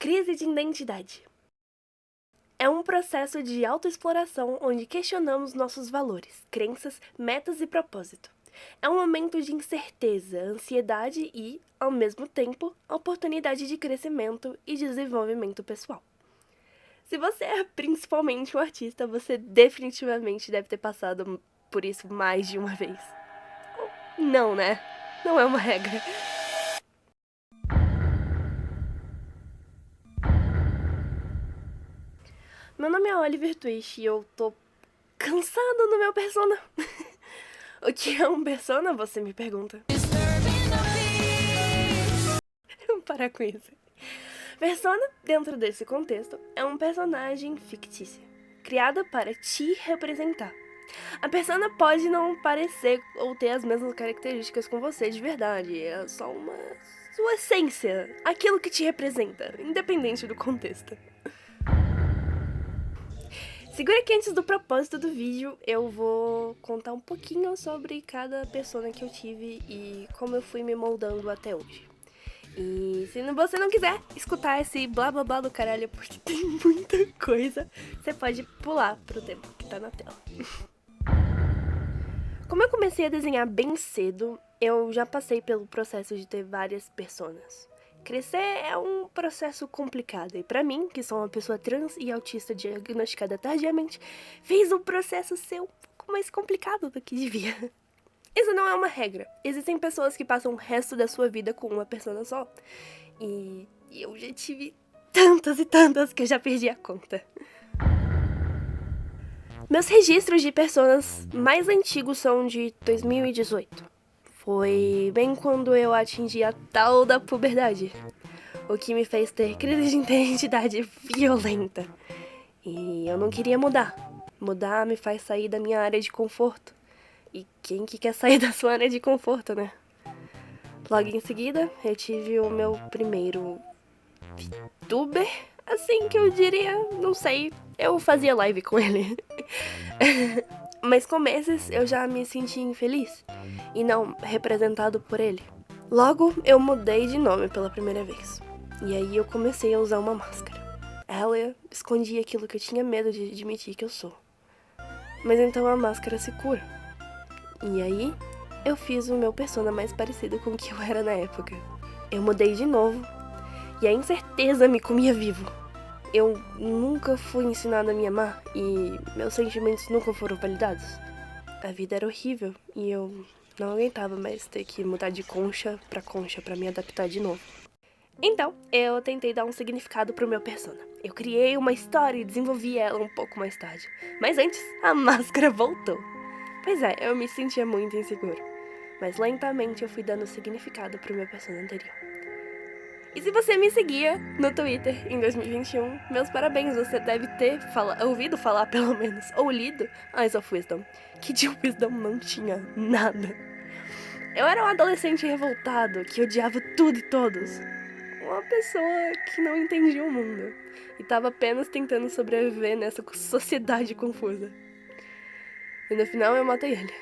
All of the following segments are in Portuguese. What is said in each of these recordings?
Crise de identidade. É um processo de autoexploração onde questionamos nossos valores, crenças, metas e propósito. É um momento de incerteza, ansiedade e, ao mesmo tempo, oportunidade de crescimento e desenvolvimento pessoal. Se você é principalmente um artista, você definitivamente deve ter passado por isso mais de uma vez. Não, né? Não é uma regra. Meu nome é Oliver Twist e eu tô cansada do meu persona. O que é um persona, você me pergunta? Para com isso. Persona, dentro desse contexto, é um personagem fictício, criado para te representar. A persona pode não parecer ou ter as mesmas características com você de verdade, é só uma sua essência, aquilo que te representa, independente do contexto. Segura que antes do propósito do vídeo, eu vou contar um pouquinho sobre cada persona que eu tive e como eu fui me moldando até hoje. E se você não quiser escutar esse blá blá blá do caralho, porque tem muita coisa, você pode pular pro tempo que tá na tela. Como eu comecei a desenhar bem cedo, eu já passei pelo processo de ter várias personas. Crescer é um processo complicado e pra mim, que sou uma pessoa trans e autista diagnosticada tardiamente, fez o processo ser um pouco mais complicado do que devia. Isso não é uma regra. Existem pessoas que passam o resto da sua vida com uma persona só. E eu já tive tantas e tantas que eu já perdi a conta. Meus registros de personas mais antigos são de 2018. Foi bem quando eu atingi a tal da puberdade, o que me fez ter crise de identidade violenta. E eu não queria mudar. Mudar me faz sair da minha área de conforto. E quem que quer sair da sua área de conforto, né? Logo em seguida, eu tive o meu primeiro VTuber, assim que eu diria, não sei, eu fazia live com ele. Mas com meses eu já me senti infeliz e não representado por ele. Logo, eu mudei de nome pela primeira vez. E aí eu comecei a usar uma máscara. Ela escondia aquilo que eu tinha medo de admitir que eu sou. Mas então a máscara se cura. E aí, eu fiz o meu persona mais parecido com o que eu era na época. Eu mudei de novo, e a incerteza me comia vivo. Eu nunca fui ensinada a me amar, e meus sentimentos nunca foram validados. A vida era horrível, e eu não aguentava mais ter que mudar de concha pra me adaptar de novo. Então, eu tentei dar um significado pro meu persona. Eu criei uma história e desenvolvi ela um pouco mais tarde. Mas antes, a máscara voltou. Pois é, eu me sentia muito inseguro, mas lentamente eu fui dando significado pro meu persona anterior. E se você me seguia no Twitter em 2021, meus parabéns, você deve ter ouvido falar pelo menos, ou lido Eyes of Wisdom, que de Wisdom não tinha nada. Eu era um adolescente revoltado, que odiava tudo e todos. Uma pessoa que não entendia o mundo, e tava apenas tentando sobreviver nessa sociedade confusa. E no final eu matei ele,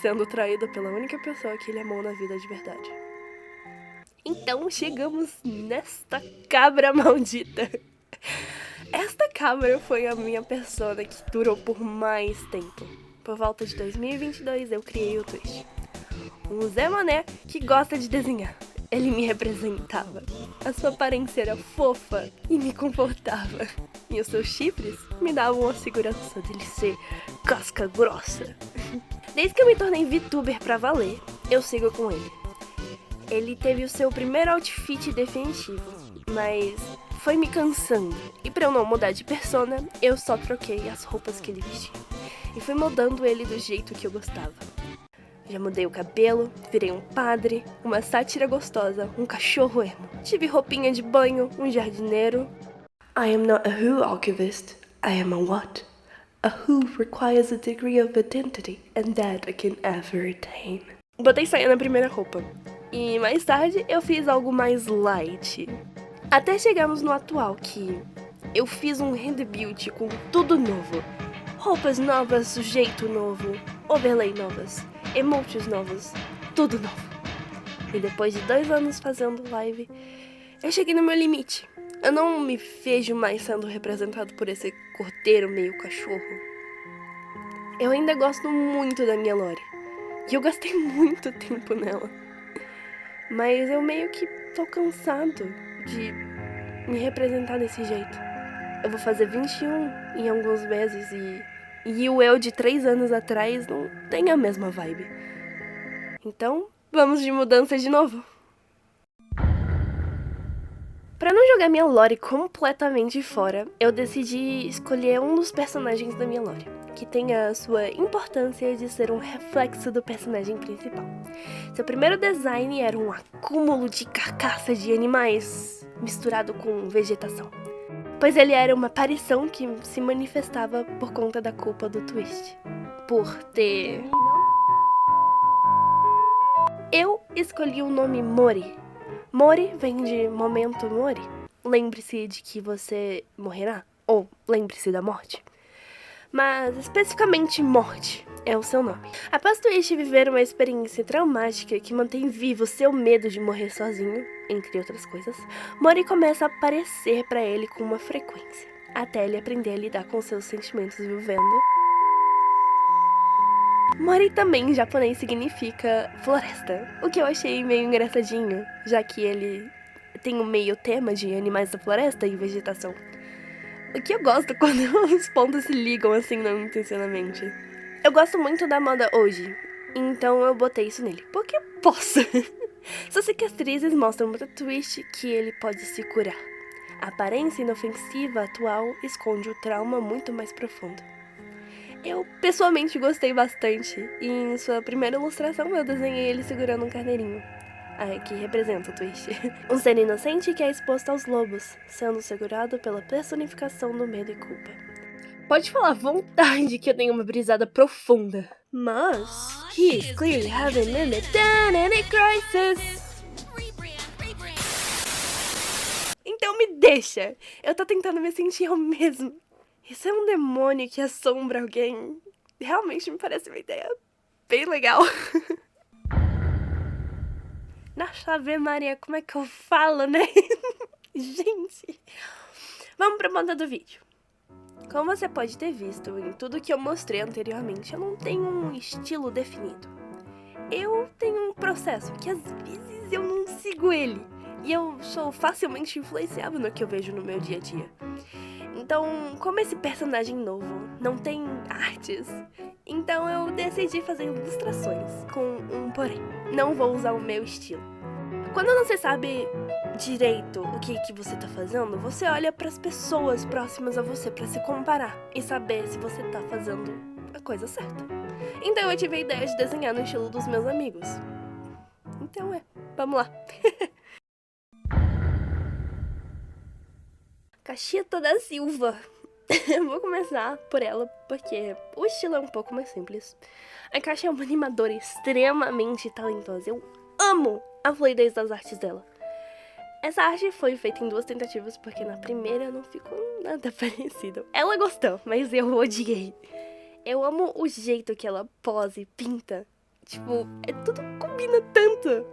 sendo traído pela única pessoa que ele amou na vida de verdade. Então chegamos nesta cabra maldita. Esta cabra foi a minha persona que durou por mais tempo. Por volta de 2022 eu criei o Twist. Um Zé Mané que gosta de desenhar. Ele me representava. A sua aparência era fofa e me confortava. E os seus chifres me davam a segurança dele ser casca grossa. Desde que eu me tornei VTuber pra valer, eu sigo com ele. Ele teve o seu primeiro outfit definitivo, mas foi me cansando. E pra eu não mudar de persona, eu só troquei as roupas que ele vestia. E fui moldando ele do jeito que eu gostava. Já mudei o cabelo, virei um padre, uma sátira gostosa, um cachorro emo. Tive roupinha de banho, um jardineiro. I am not a who archivist, I am a what? A who requires a degree of identity, and that I can ever attain. Botei saia na primeira roupa. E mais tarde eu fiz algo mais light. Até chegamos no atual, que eu fiz um rebuild com tudo novo. Roupas novas, jeito novo, overlay novas, emotes novos, tudo novo. E depois de 2 anos fazendo live, eu cheguei no meu limite. Eu não me vejo mais sendo representado por esse cordeiro meio cachorro. Eu ainda gosto muito da minha Lore. E eu gastei muito tempo nela. Mas eu meio que tô cansado de me representar desse jeito. Eu vou fazer 21 em alguns meses e o eu de 3 anos atrás não tem a mesma vibe. Então, vamos de mudança de novo. Pra não jogar minha Lore completamente fora, eu decidi escolher um dos personagens da minha Lore, que tem a sua importância de ser um reflexo do personagem principal. Seu primeiro design era um acúmulo de carcaça de animais misturado com vegetação, pois ele era uma aparição que se manifestava por conta da culpa do Twist. Por ter... Eu escolhi o nome Mori. Mori vem de momento mori. Lembre-se de que você morrerá, ou lembre-se da morte. Mas especificamente morte é o seu nome. Após Twist viver uma experiência traumática que mantém vivo seu medo de morrer sozinho, entre outras coisas, Mori começa a aparecer pra ele com uma frequência, até ele aprender a lidar com seus sentimentos vivendo. Mori também em japonês significa floresta, o que eu achei meio engraçadinho, já que ele tem um meio tema de animais da floresta e vegetação. O que eu gosto quando os pontos se ligam assim não intencionalmente. Eu gosto muito da moda hoje, então eu botei isso nele, porque eu posso. Suas cicatrizes mostram para Twist que ele pode se curar. A aparência inofensiva atual esconde o trauma muito mais profundo. Eu pessoalmente gostei bastante, e em sua primeira ilustração eu desenhei ele segurando um carneirinho, que representa o Twist. Um ser inocente que é exposto aos lobos, sendo segurado pela personificação do medo e culpa. Pode falar à vontade que eu tenho uma brisada profunda, mas he is clearly having an identity crisis. Então me deixa, eu tô tentando me sentir eu mesmo. Isso é um demônio que assombra alguém. Realmente me parece uma ideia bem legal. Nossa, Ave Maria, como é que eu falo, né? Gente, vamos pra ponta do vídeo. Como você pode ter visto em tudo que eu mostrei anteriormente, eu não tenho um estilo definido. Eu tenho um processo que às vezes eu não sigo ele. E eu sou facilmente influenciável no que eu vejo no meu dia a dia. Então, como esse personagem novo não tem artes, então eu decidi fazer ilustrações com um porém. Não vou usar o meu estilo. Quando não se sabe direito o que você tá fazendo, você olha pras pessoas próximas a você pra se comparar e saber se você tá fazendo a coisa certa. Então eu tive a ideia de desenhar no estilo dos meus amigos. Então vamos lá. Cacheta da Silva. Eu vou começar por ela, porque o estilo é um pouco mais simples. A Caixa é uma animadora extremamente talentosa. Eu amo a fluidez das artes dela. Essa arte foi feita em 2 tentativas, porque na primeira não ficou nada parecido. Ela gostou, mas eu odiei. Eu amo o jeito que ela posa e pinta. Tipo, tudo combina tanto.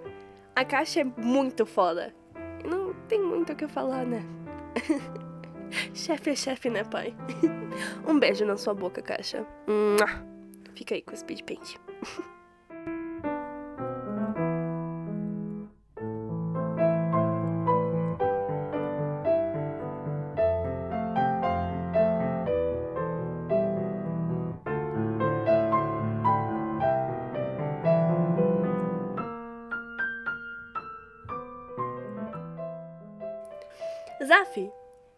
A Caixa é muito foda. Não tem muito o que falar, né? Chefe é chefe, né, pai? Um beijo na sua boca, Caixa. Fica aí com o Speed Paint. Zaf,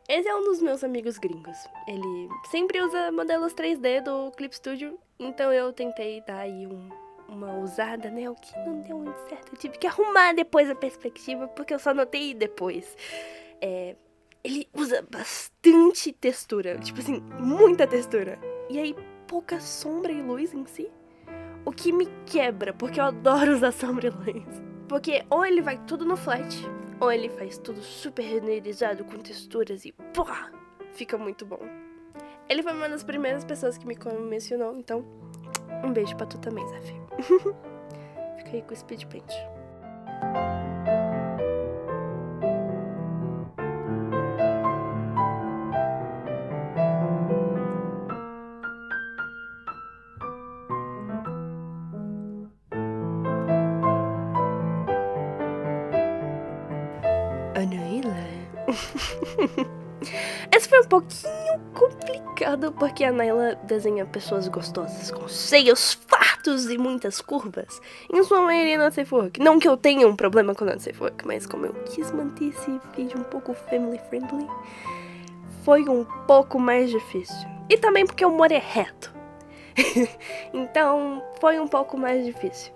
esse é um dos meus amigos gringos. Ele sempre usa modelos 3D do Clip Studio, então eu tentei dar aí uma usada, né? O que não deu muito certo. Eu tive que arrumar depois a perspectiva, porque eu só notei depois. Ele usa bastante textura, tipo assim, muita textura. E aí, pouca sombra e luz em si. O que me quebra, porque eu adoro usar sombra e luz. Porque ou ele vai tudo no flat, ou ele faz tudo super renderizado com texturas e pô, fica muito bom. Ele foi uma das primeiras pessoas que me mencionou, então um beijo pra tu também, Zaf. Fica aí com o Speed Paint. Esse foi um pouquinho complicado, porque a Nayla desenha pessoas gostosas, com seios fartos e muitas curvas. Em sua maioria not safe for work. Não que eu tenha um problema com not safe for work, mas como eu quis manter esse vídeo um pouco family friendly, foi um pouco mais difícil. E também porque o humor é reto. Então, foi um pouco mais difícil.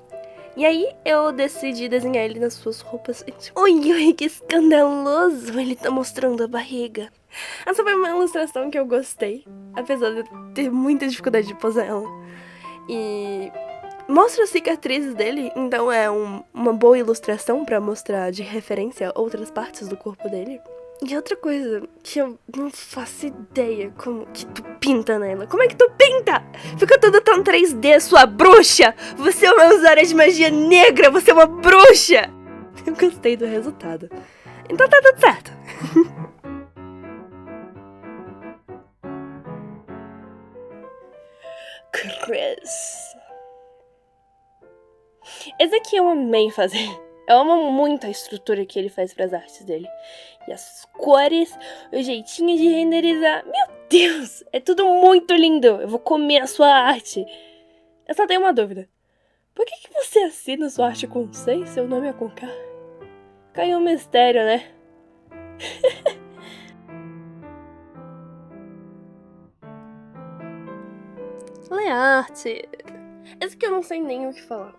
E aí, eu decidi desenhar ele nas suas roupas. Ui, que escandaloso! Ele tá mostrando a barriga. Essa foi uma ilustração que eu gostei, apesar de eu ter muita dificuldade de posar ela. E mostra as cicatrizes dele, então é uma boa ilustração pra mostrar de referência outras partes do corpo dele. E outra coisa que eu não faço ideia como que tu pinta nela. Como é que tu pinta? Fica tudo tão 3D, sua bruxa! Você é uma usuária de magia negra, você é uma bruxa! Eu gostei do resultado. Então tá tudo certo. Chris. Esse aqui eu amei fazer. Eu amo muito a estrutura que ele faz pras artes dele. E as cores, o jeitinho de renderizar. Meu Deus, é tudo muito lindo. Eu vou comer a sua arte. Eu só tenho uma dúvida. Por que você assina sua arte com C e seu nome é com K? Caiu um mistério, né? Learte. Esse aqui eu não sei nem o que falar.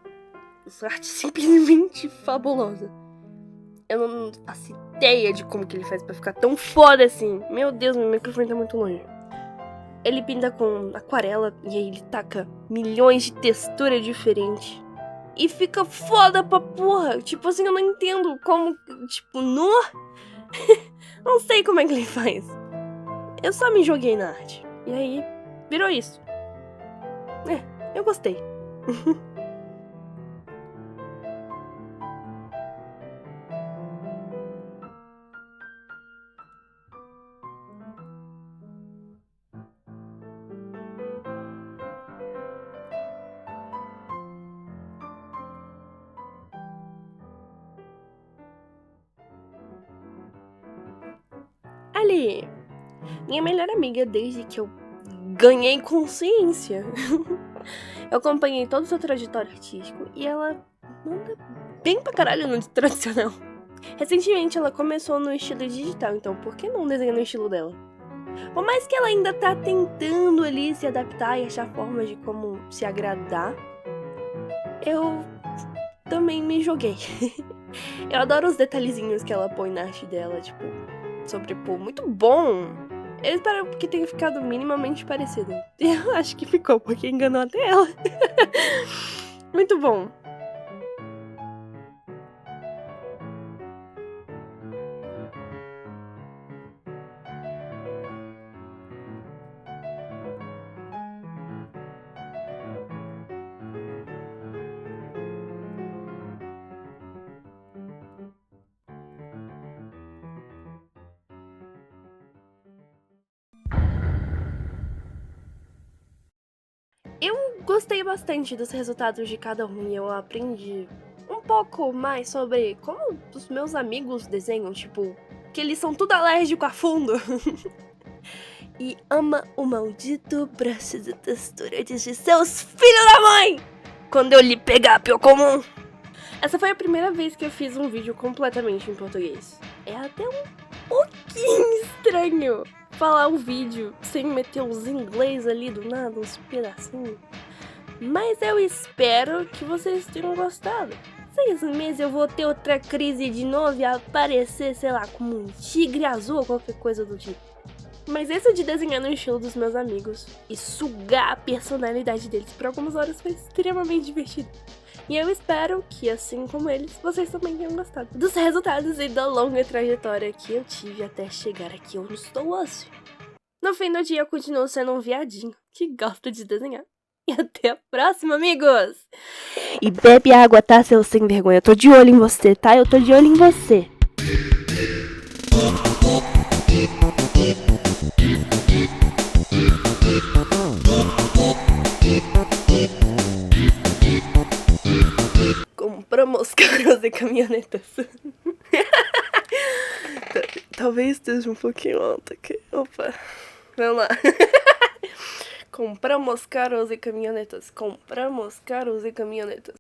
Essa arte simplesmente fabulosa. Eu não faço ideia de como que ele faz pra ficar tão foda assim. Meu Deus, meu microfone tá muito longe. Ele pinta com aquarela e aí ele taca milhões de texturas diferentes. E fica foda pra porra. Tipo assim, eu não entendo como... Tipo, nu? Não sei como é que ele faz. Eu só me joguei na arte. E aí, virou isso. Eu gostei. Ali, minha melhor amiga desde que eu ganhei consciência. Eu acompanhei todo o seu trajetório artístico e ela manda bem pra caralho no tradicional. Recentemente ela começou no estilo digital, então por que não desenhar no estilo dela? Por mais que ela ainda tá tentando ali se adaptar e achar formas de como se agradar, eu também me joguei. Eu adoro os detalhezinhos que ela põe na arte dela, tipo, sobrepor. Muito bom! Eu espero que tenha ficado minimamente parecido. Eu acho que ficou, porque enganou até ela. Muito bom. Eu gostei bastante dos resultados de cada um e eu aprendi um pouco mais sobre como os meus amigos desenham, tipo, que eles são tudo alérgico a fundo. E ama o maldito braço de textura de seus filhos da mãe! Quando eu lhe pegar, pior comum! Essa foi a primeira vez que eu fiz um vídeo completamente em português. É até um pouquinho estranho falar um vídeo sem meter uns inglês ali do nada, uns pedacinhos. Mas eu espero que vocês tenham gostado. 6 meses eu vou ter outra crise de novo e aparecer, sei lá, como um tigre azul ou qualquer coisa do tipo. Mas esse de desenhar no estilo dos meus amigos e sugar a personalidade deles por algumas horas foi extremamente divertido. E eu espero que, assim como eles, vocês também tenham gostado dos resultados e da longa trajetória que eu tive até chegar aqui onde estou hoje. No fim do dia, eu continuo sendo um viadinho que gosta de desenhar. E até a próxima, amigos! E bebe água, tá, seu sem vergonha? Eu tô de olho em você, tá? Eu tô de olho em você. Compramos carros e caminhonetas. Talvez esteja um pouquinho alto aqui. Opa. Vamos lá. Compramos carros e caminhonetas. Compramos carros e caminhonetas.